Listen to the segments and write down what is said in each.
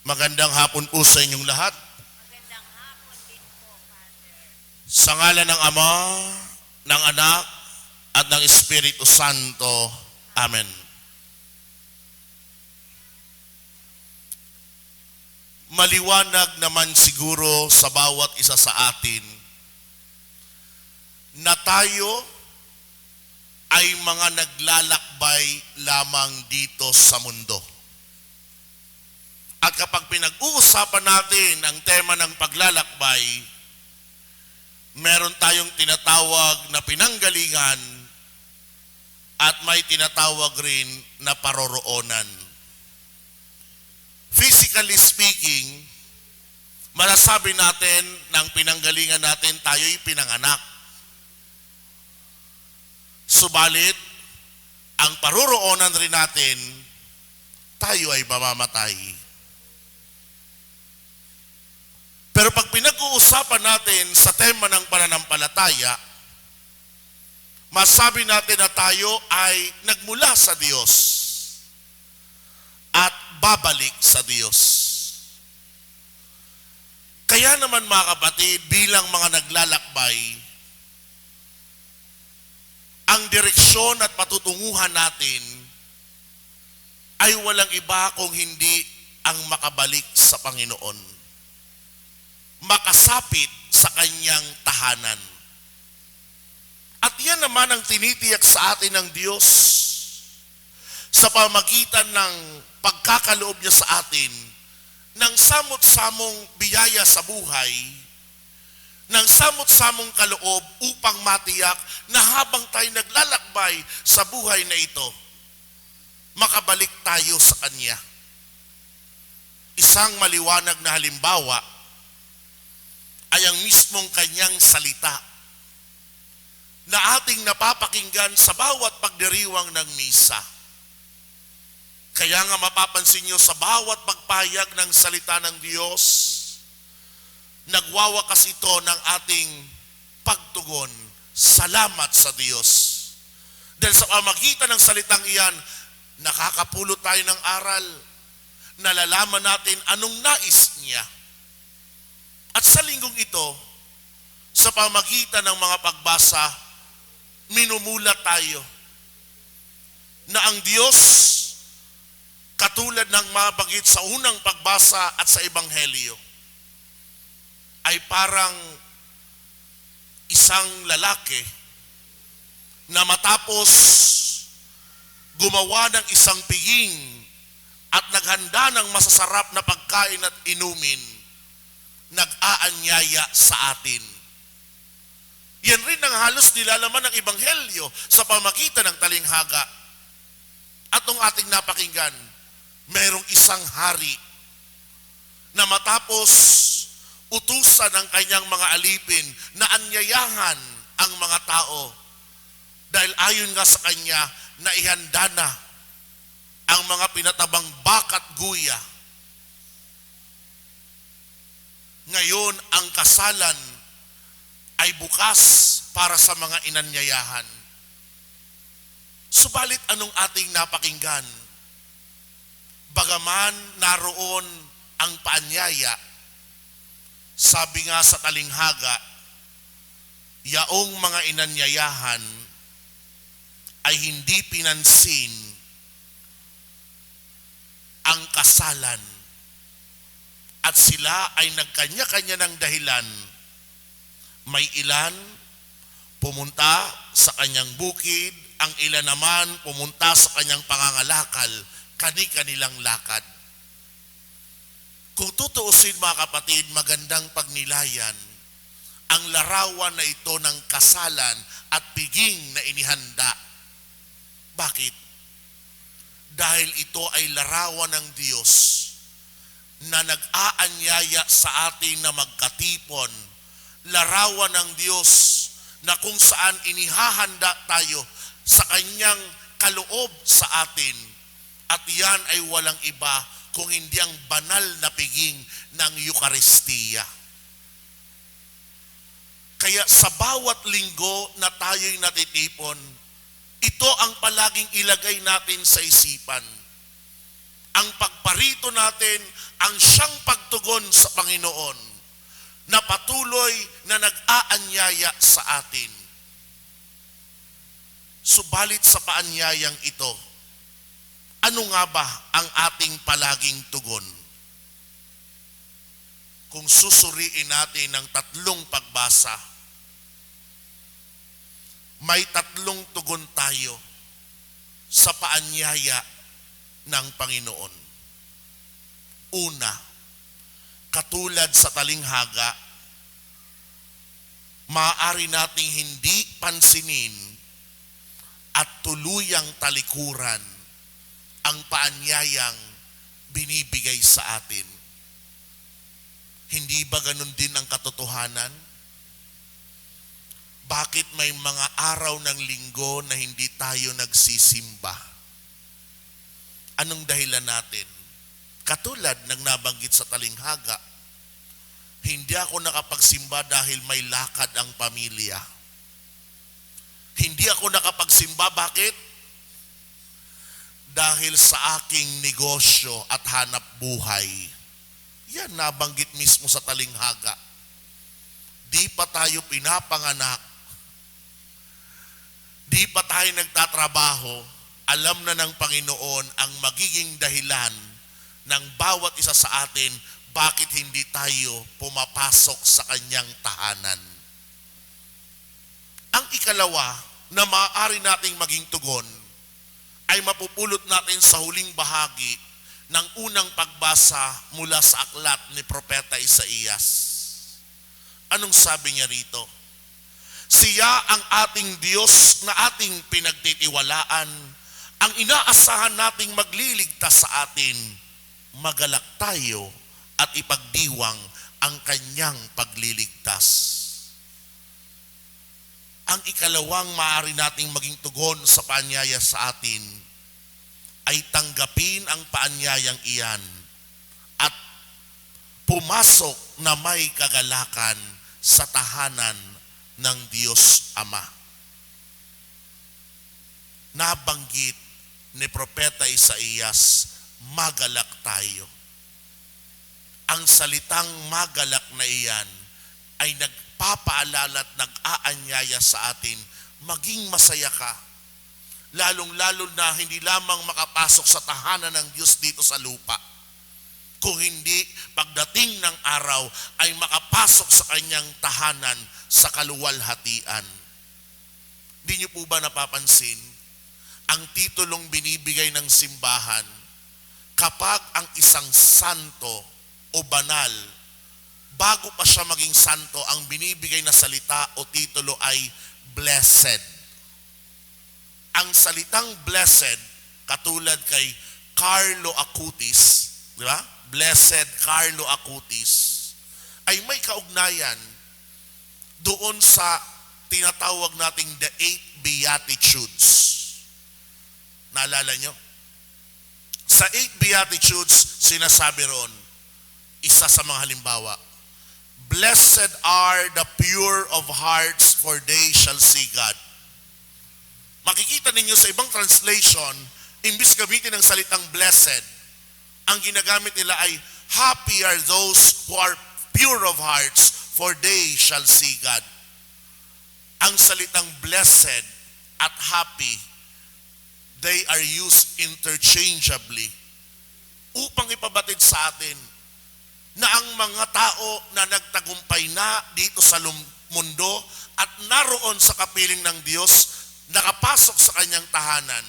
Magandang hapon po sa inyong lahat. Magandang hapon din po, Father. Sa ngalan ng Ama, ng Anak, at ng Espiritu Santo. Amen. Maliwanag naman siguro sa bawat isa sa atin na tayo ay mga naglalakbay lamang dito sa mundo. At kapag pinag-uusapan natin ang tema ng paglalakbay, meron tayong tinatawag na pinanggalingan at may tinatawag rin na paroroonan. Physically speaking, masasabi natin ng pinanggalingan natin tayo'y pinanganak. Subalit, ang paroroonan rin natin, tayo ay mamamatay. Pero pag pinag-uusapan natin sa tema ng pananampalataya, masabi natin na tayo ay nagmula sa Diyos at babalik sa Diyos. Kaya naman mga kapatid, bilang mga naglalakbay, ang direksyon at patutunguhan natin ay walang iba kung hindi ang makabalik sa Panginoon. Makasapit sa kanyang tahanan. At yan naman ang tinitiyak sa atin ng Diyos sa pamagitan ng pagkakaloob niya sa atin ng samot-samong biyaya sa buhay, ng samot-samong kaloob upang matiyak na habang tayo naglalakbay sa buhay na ito, makabalik tayo sa Kanya. Isang maliwanag na halimbawa ay ang mismong Kanyang salita na ating napapakinggan sa bawat pagdiriwang ng misa. Kaya nga mapapansin nyo sa bawat pagpahayag ng salita ng Diyos, nagwawakas ito ng ating pagtugon. Salamat sa Diyos. Dahil sa pamagitan ng salitang iyan, nakakapulot tayo ng aral, nalalaman natin anong nais niya. At sa linggong ito, sa pamagitan ng mga pagbasa, minumulat tayo na ang Diyos, katulad ng mabanggit sa unang pagbasa at sa Ebanghelyo, ay parang isang lalaki na matapos gumawa ng isang piging at naghanda ng masasarap na pagkain at inumin, nag-aanyaya sa atin. Yan rin ang halos nilalaman ng Ebanghelyo sa pamagitan ng talinghaga. At nung ating napakinggan, mayroong isang hari na matapos utusan ng kanyang mga alipin na anyayahan ang mga tao dahil ayon nga sa kanya na ihanda na ang mga pinatabang bakat guya. Ngayon, ang kasalan ay bukas para sa mga inanyayahan. Subalit anong ating napakinggan? Bagaman naroon ang paanyaya, sabi nga sa talinghaga, yaong mga inanyayahan ay hindi pinansin ang kasalan at sila ay nagkanya-kanya ng dahilan. May ilan pumunta sa kanyang bukid, ang ilan naman pumunta sa kanyang pangangalakal, kani-kanilang lakad. Kung tutuusin mga kapatid, magandang pagnilayan ang larawan na ito ng kasalan at piging na inihanda. Bakit? Dahil ito ay larawan ng Diyos na nag-aanyaya sa atin na magkatipon. Larawan ng Diyos na kung saan inihahanda tayo sa kanyang kaloob sa atin. At yan ay walang iba kung hindi ang banal na piging ng Eucharistia. Kaya sa bawat linggo na tayo'y natitipon, ito ang palaging ilagay natin sa isipan. Ang pagparito natin ang siyang pagtugon sa Panginoon na patuloy na nag-aanyaya sa atin. Subalit sa paanyayang ito, ano nga ba ang ating palaging tugon? Kung susuriin natin ang tatlong pagbasa, may tatlong tugon tayo sa paanyaya ng Panginoon. Una, katulad sa talinghaga, maaari nating hindi pansinin at tuluyang talikuran ang paanyayang binibigay sa atin. Hindi ba ganun din ang katotohanan? Bakit may mga araw ng linggo na hindi tayo nagsisimba? Anong dahilan natin? Katulad ng nabanggit sa talinghaga, hindi ako nakapagsimba dahil may lakad ang pamilya. Hindi ako nakapagsimba, bakit? Dahil sa aking negosyo at hanap buhay. Yan nabanggit mismo sa talinghaga. Di pa tayo pinapanganak. Di pa tayo nagtatrabaho. Alam na ng Panginoon ang magiging dahilan ng bawat isa sa atin bakit hindi tayo pumapasok sa kanyang tahanan. Ang ikalawa na maaari nating maging tugon ay mapupulot natin sa huling bahagi ng unang pagbasa mula sa aklat ni Propeta Isaías. Anong sabi niya rito? Siya ang ating Diyos na ating pinagtitiwalaan, ang inaasahan nating magliligtas sa atin. Magalak tayo at ipagdiwang ang kanyang pagliligtas. Ang ikalawang maaari nating maging tugon sa paanyaya sa atin ay tanggapin ang paanyayang iyan at pumasok na may kagalakan sa tahanan ng Diyos Ama. Nabanggit ni Propeta Isaías, magalak tayo. Ang salitang magalak na iyan ay nagpapaalala at nag-aanyaya sa atin, maging masaya ka. Lalong-lalo na hindi lamang makapasok sa tahanan ng Diyos dito sa lupa. Kung hindi, pagdating ng araw ay makapasok sa kanyang tahanan sa kaluwalhatian. Hindi niyo po ba napapansin? Ang titulong binibigay ng simbahan, kapag ang isang santo o banal, bago pa siya maging santo, ang binibigay na salita o titulo ay blessed. Ang salitang blessed, katulad kay Carlo Acutis, di ba? Blessed Carlo Acutis, ay may kaugnayan doon sa tinatawag nating the 8 Beatitudes. Naalala nyo? Sa 8 Beatitudes, sinasabi roon, isa sa mga halimbawa, blessed are the pure of hearts, for they shall see God. Makikita ninyo sa ibang translation, imbis gamitin ng salitang blessed, ang ginagamit nila ay, happy are those who are pure of hearts, for they shall see God. Ang salitang blessed at happy, they are used interchangeably upang ipabatid sa atin na ang mga tao na nagtagumpay na dito sa mundo at naroon sa kapiling ng Diyos, nakapasok sa kanyang tahanan,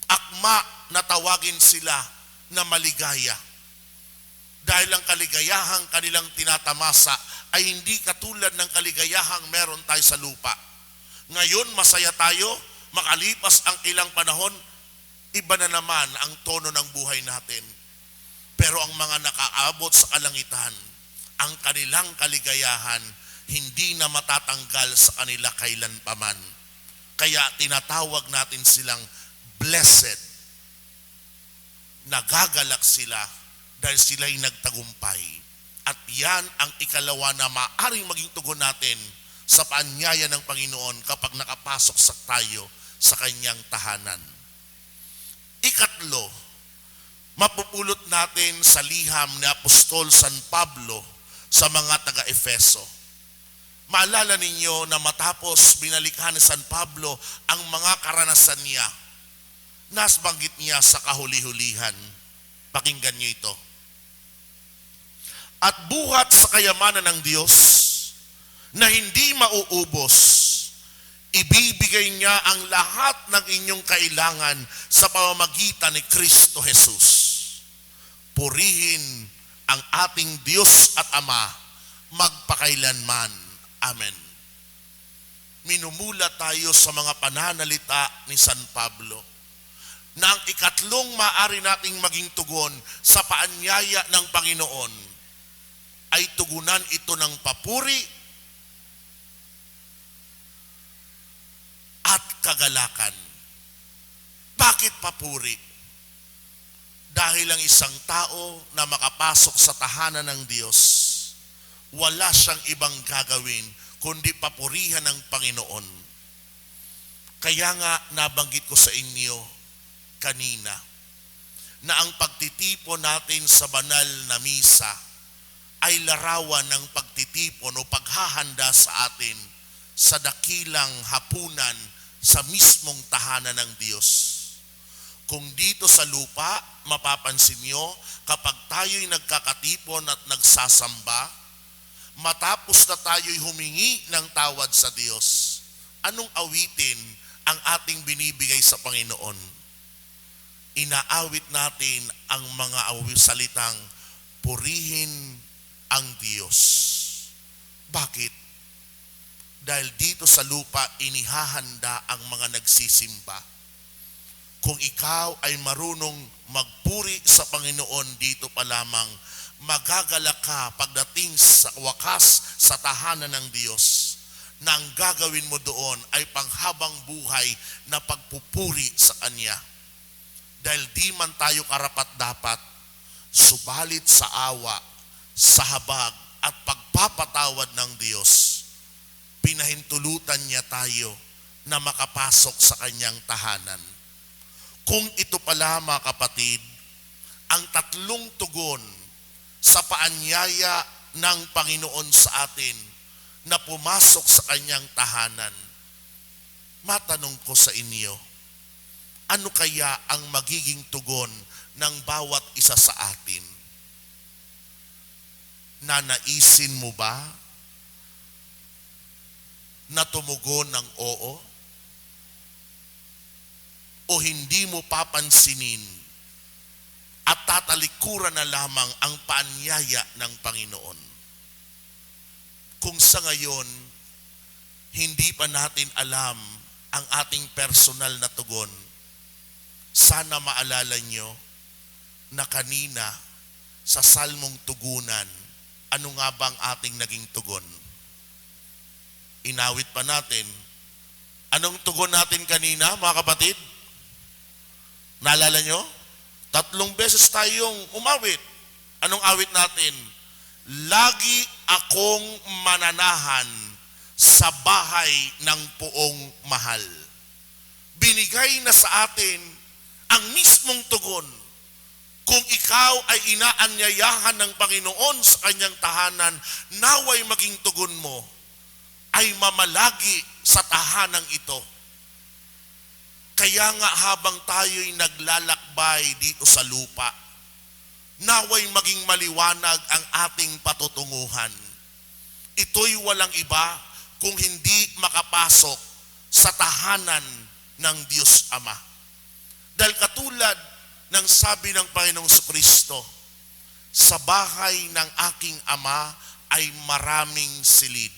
akma na tawagin sila na maligaya. Dahil ang kaligayahang kanilang tinatamasa ay hindi katulad ng kaligayahang meron tayo sa lupa. Ngayon masaya tayo, makalipas ang ilang panahon, iba na naman ang tono ng buhay natin. Pero ang mga nakaabot sa kalangitan, ang kanilang kaligayahan hindi na matatanggal sa kanila kailanpaman. Kaya tinatawag natin silang blessed. Nagagalak sila dahil sila'y nagtagumpay. At yan ang ikalawa na maaaring maging tugon natin sa paanyaya ng Panginoon kapag nakapasok sa tayo sa kanyang tahanan. Ikatlo, mapupulot natin sa liham ni Apostol San Pablo sa mga taga-Efeso. Maalala ninyo na matapos binalikhan ni San Pablo ang mga karanasan niya, nasbanggit niya sa kahuli-hulihan. Pakinggan niyo ito. At buhat sa kayamanan ng Diyos na hindi mauubos, ibibigay niya ang lahat ng inyong kailangan sa pamamagitan ni Kristo Jesus. Purihin ang ating Diyos at Ama magpakailanman. Amen. Minumula tayo sa mga pananalita ni San Pablo na ang ikatlong maaari nating maging tugon sa paanyaya ng Panginoon ay tugunan ito ng papuri at kagalakan. Bakit papuri? Dahil ang isang tao na makapasok sa tahanan ng Diyos, wala siyang ibang gagawin kundi papurihan ng Panginoon. Kaya nga nabanggit ko sa inyo kanina na ang pagtitipon natin sa banal na misa ay larawan ng pagtitipon o paghahanda sa atin sa dakilang hapunan sa mismong tahanan ng Diyos. Kung dito sa lupa, mapapansin nyo, kapag tayo'y nagkakatipon at nagsasamba, matapos na tayo'y humingi ng tawad sa Diyos, anong awitin ang ating binibigay sa Panginoon? Inaawit natin ang mga salitang purihin ang Diyos. Bakit? Dahil dito sa lupa inihahanda ang mga nagsisimba. Kung ikaw ay marunong magpuri sa Panginoon dito pa lamang, magagalak ka pagdating sa wakas sa tahanan ng Diyos na ang gagawin mo doon ay panghabang buhay na pagpupuri sa Kanya. Dahil di man tayo karapat-dapat, subalit sa awa, sa habag at pagpapatawad ng Diyos, pinahintulutan niya tayo na makapasok sa Kanyang tahanan. Kung ito pala mga kapatid, ang tatlong tugon sa paanyaya ng Panginoon sa atin na pumasok sa Kanyang tahanan, matanong ko sa inyo, ano kaya ang magiging tugon ng bawat isa sa atin? Nanaisin mo ba na tumugon ng oo? O hindi mo papansinin at tatalikuran na lamang ang paanyaya ng Panginoon? Kung sa ngayon, hindi pa natin alam ang ating personal na tugon, sana maalala nyo na kanina sa salmong tugunan, ano nga bang ating naging tugon? Inawit pa natin. Anong tugon natin kanina, mga kapatid? Naalala nyo? 3 beses tayong umawit. Anong awit natin? Lagi akong mananahan sa bahay ng poong mahal. Binigay na sa atin ang mismong tugon. Kung ikaw ay inaanyayahan ng Panginoon sa Kanyang tahanan, naway maging tugon mo ay mamalagi sa tahanang ito. Kaya nga habang tayo'y naglalakbay dito sa lupa, naway maging maliwanag ang ating patutunguhan. Ito'y walang iba kung hindi makapasok sa tahanan ng Diyos Ama. Dahil katulad ng sabi ng Panginoong Kristo, sa bahay ng aking Ama ay maraming silid.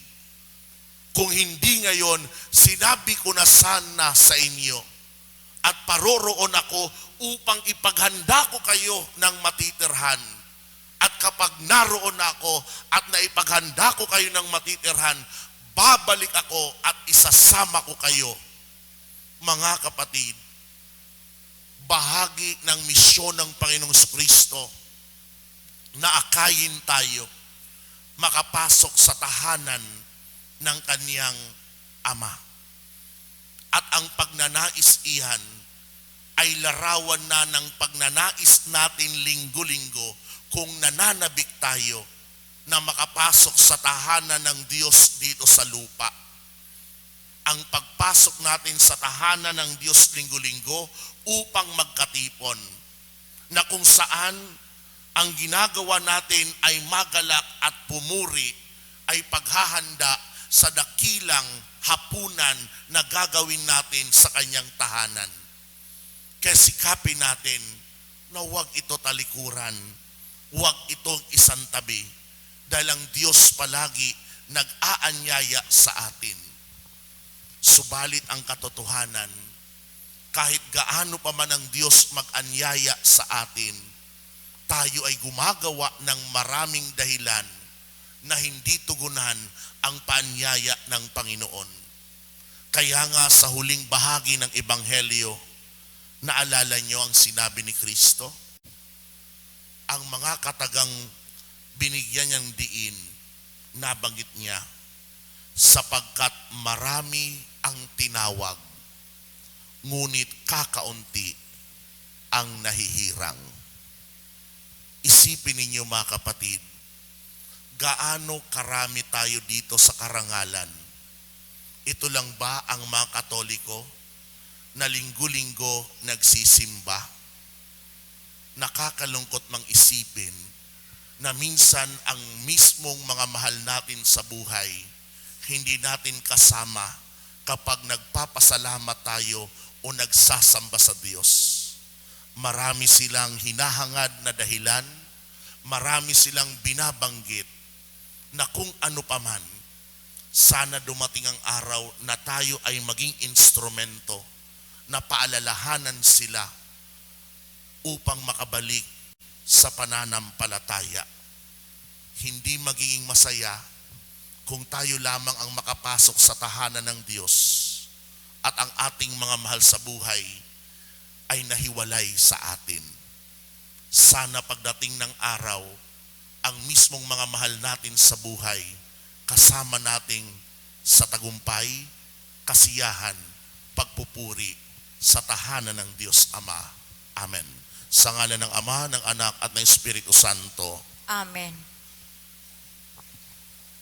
Kung hindi ngayon, sinabi ko na sana sa inyo at paroroon ako upang ipaghanda ko kayo ng matitirhan. At kapag naroon ako at naipaghanda ko kayo ng matitirhan, babalik ako at isasama ko kayo. Mga kapatid, bahagi ng misyon ng Panginoong Kristo na akayin tayo makapasok sa tahanan ng Kaniyang Ama. At ang pagnanais iyan ay larawan na ng pagnanais natin linggo-linggo kung nananabik tayo na makapasok sa tahanan ng Diyos dito sa lupa. Ang pagpasok natin sa tahanan ng Diyos linggo-linggo upang magkatipon, na kung saan ang ginagawa natin ay magalak at pumuri, ay paghahanda sa dakilang hapunan na gagawin natin sa kanyang tahanan. Kaya sikapin natin na huwag ito talikuran, huwag itong isantabi, dahil ang Diyos palagi nag-aanyaya sa atin. Subalit ang katotohanan, kahit gaano pa man ang Diyos mag-anyaya sa atin, tayo ay gumagawa ng maraming dahilan na hindi tugunan ang paanyaya ng Panginoon. Kaya nga sa huling bahagi ng Ebanghelyo, naalala niyo ang sinabi ni Kristo? Ang mga katagang binigyan niyang diin, nabanggit niya, sapagkat marami ang tinawag, ngunit kakaunti ang nahihirang. Isipin ninyo mga kapatid, gaano karami tayo dito sa karangalan? Ito lang ba ang mga Katoliko na linggo-linggo nagsisimba? Nakakalungkot mang isipin na minsan ang mismong mga mahal natin sa buhay, hindi natin kasama kapag nagpapasalamat tayo o nagsasamba sa Diyos. Marami silang hinahangad na dahilan, marami silang binabanggit na kung ano paman, sana dumating ang araw na tayo ay maging instrumento na paalalahanan sila upang makabalik sa pananampalataya. Hindi magiging masaya kung tayo lamang ang makapasok sa tahanan ng Diyos at ang ating mga mahal sa buhay ay nahiwalay sa atin. Sana pagdating ng araw, ang mismong mga mahal natin sa buhay, kasama nating sa tagumpay, kasiyahan, pagpupuri sa tahanan ng Diyos Ama. Amen. Sa ngalan ng Ama, ng Anak, at ng Espiritu Santo. Amen.